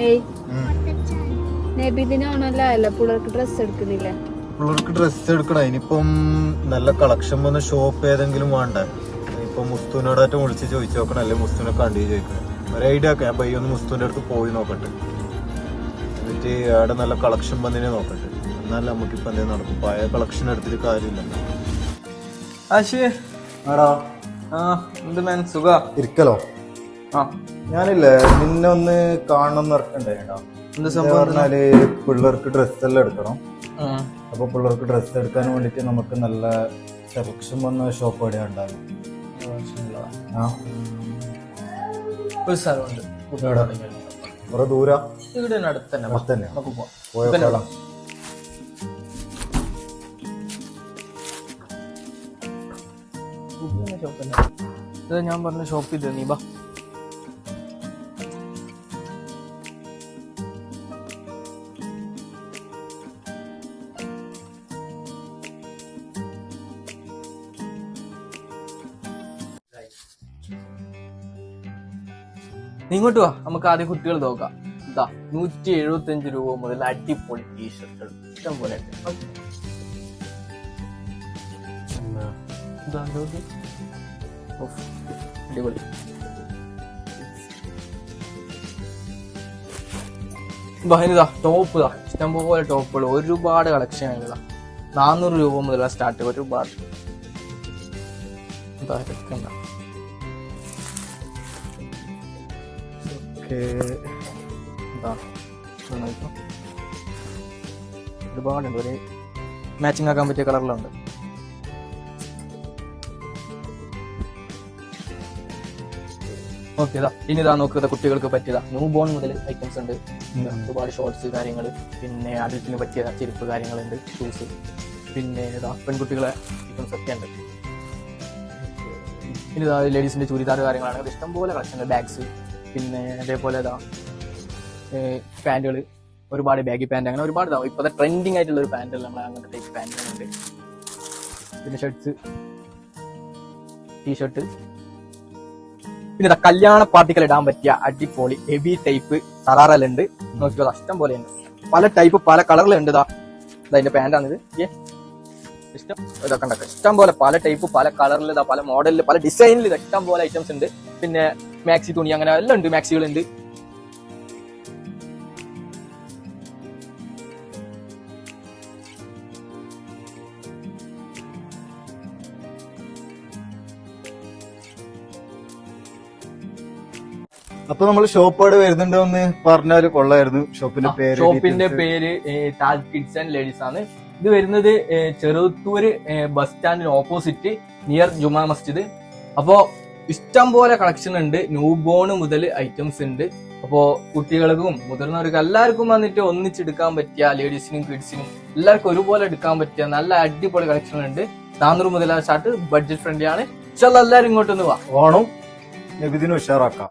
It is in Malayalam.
ഏയ് നബിദിനാണല്ലോ പിള്ളേർക്ക് ഡ്രസ് എടുക്കുന്നില്ല. പിള്ളേർക്ക് ഡ്രസ് എടുക്കണം. ഇനിയിപ്പം നല്ല കളക്ഷൻ വന്ന ഷോപ്പ് ഏതെങ്കിലും വേണ്ടേ? ഇപ്പൊ മുസ്തുവിനോടായിട്ട് വിളിച്ച് ചോദിച്ചു നോക്കണം, അല്ലെ മുസ്തുവിനെ കണ്ടു ചോദിക്കണം. ഒരു ഐഡിയ ഒക്കെ ഞാൻ പയ്യ ഒന്ന് മുസ്തുവിന്റെ അടുത്ത് പോയി നോക്കട്ടെ, എന്നിട്ട് അവിടെ നല്ല കളക്ഷൻ വന്നതിനെ നോക്കട്ടെ. എന്നാലും നമുക്കിപ്പോ എന്തെങ്കിലും നടക്കും. പഴയ കളക്ഷൻ എടുത്തിട്ട് കാര്യമില്ലല്ലോ. ഇരിക്കലോ? ഞാനില്ലേ നിന്നെ ഒന്ന് കാണണം ഇറക്കണ്ടേടാ. എന്താ സംഭവം പറഞ്ഞാല് പിള്ളേർക്ക് ഡ്രസ് എല്ലാം എടുക്കണം. അപ്പൊ പിള്ളേർക്ക് ഡ്രസ് എടുക്കാൻ വേണ്ടിട്ട് നമുക്ക് നല്ല സെലക്ഷൻ വന്ന ഷോപ്പ് എവിടെയാ ഉണ്ടാകും? കുറെ ദൂര അടുത്തന്നെ പോയോളാം. ഞാൻ പറഞ്ഞ ഷോപ്പ് ഇത് നീ ബാ. നീ ഇങ്ങോട്ട് വാ, നമുക്ക് ആദ്യം കുട്ടികൾ നോക്കാം. ഇതാ 175 രൂപ മുതൽ അടിപൊളി ടീഷർട്ടുകൾ ഇഷ്ടം പോലെ അടിപൊളി. ഇതാ ടോപ്പ്, ഇതാ ഇഷ്ടംപോലെ ടോപ്പുകൾ, ഒരുപാട് കളക്ഷൻ ആണുള്ള. 400 രൂപ മുതലുള്ള സ്റ്റാർട്ട്, ഒരുപാട്. ഒരുപാടുണ്ട്, ഒരു മാച്ചിങ് ആക്കാൻ പറ്റിയ കളറിലുണ്ട്. ഓക്കെ, ഇനി ഇതാ നോക്കുക, കുട്ടികൾക്ക് പറ്റിയതാ ന്യൂ ബോൺ മുതൽ ഐറ്റംസ് ഉണ്ട്. ഒരുപാട് ഷോർട്സ് കാര്യങ്ങൾ, പിന്നെ അഡൽട്ടിന് പറ്റിയ ചെരുപ്പ് കാര്യങ്ങളുണ്ട്, ഷൂസ്, പിന്നെ ഇതാ പെൺകുട്ടികളെ ഐറ്റംസ് ഒക്കെ ഉണ്ട്. പിന്നെ ഇതാ ലേഡീസിന്റെ ചുരിദാർ കാര്യങ്ങളാണ് ഇഷ്ടംപോലെ കളക്ഷൻ ഉണ്ട്. ബാഗ്സ്, പിന്നെ അതേപോലെ ഇതാ പാന്റുകൾ, ഒരുപാട് ബാഗി പാന്റ്, അങ്ങനെ ഒരുപാട് ഇതാവും ഇപ്പോഴത്തെ ട്രെൻഡിങ് ആയിട്ടുള്ള ഒരു പാന്റ് നമ്മൾ അങ്ങനത്തെ ടൈപ്പ് പാന്റുകളുണ്ട്. പിന്നെ ഷർട്ട്സ്, ടീഷർട്ട്, പിന്നെ ഇതാ കല്യാണ പാർട്ടികൾ ഇടാൻ പറ്റിയ അടിപൊളി ഹെവി ടൈപ്പ് സറാറലുണ്ട്. നോക്കിയോ, ഇഷ്ടം പോലെയുണ്ട്, പല ടൈപ്പ് പല കളറിലുണ്ട്. ഇതാ അതിന്റെ പാന്റാണിത്. ഇഷ്ടം ഇതൊക്കെ ഉണ്ടാക്കുക ഇഷ്ടം പോലെ പല ടൈപ്പ് പല കളറിൽ, ഇതാ പല മോഡലിൽ പല ഡിസൈനിൽ ഇത് ഇഷ്ടം പോലെ ഐറ്റംസ് ഉണ്ട്. പിന്നെ മാക്സി തുണി അങ്ങനെ എല്ലാം ഉണ്ട്, മാക്സികളുണ്ട്. അപ്പൊ നമ്മള് ഷോപ്പോട് വരുന്നുണ്ടോ എന്ന് പറഞ്ഞാല് കൊള്ളായിരുന്നു. ഷോപ്പിന്റെ പേര് താജ് കിഡ്സ് ആൻഡ് ലേഡീസ് ആണ്. ഇത് വരുന്നത് ചെറുത്തൂര് ബസ് സ്റ്റാൻഡിന് ഓപ്പോസിറ്റ് നിയർ ജുമാ മസ്ജിദ്. അപ്പോ ഇഷ്ടം പോലെ കളക്ഷൻ ഉണ്ട്, ന്യൂ ബോൺ മുതൽ ഐറ്റംസ് ഉണ്ട്. അപ്പോ കുട്ടികൾക്കും മുതിർന്നവർക്കും എല്ലാവർക്കും വന്നിട്ട് ഒന്നിച്ചെടുക്കാൻ പറ്റിയ, ലേഡീസിനും കിഡ്സിനും എല്ലാവർക്കും ഒരുപോലെ എടുക്കാൻ പറ്റിയ നല്ല അടിപൊളി കളക്ഷൻ ഉണ്ട്. 400 മുതൽ സ്റ്റാർട്ട്, ബഡ്ജറ്റ് ഫ്രണ്ട്ലി ആണ്. എല്ലാവരും ഇങ്ങോട്ടൊന്ന് വാ, ഓണം നബിദിനം ഉഷാറാക്കാം.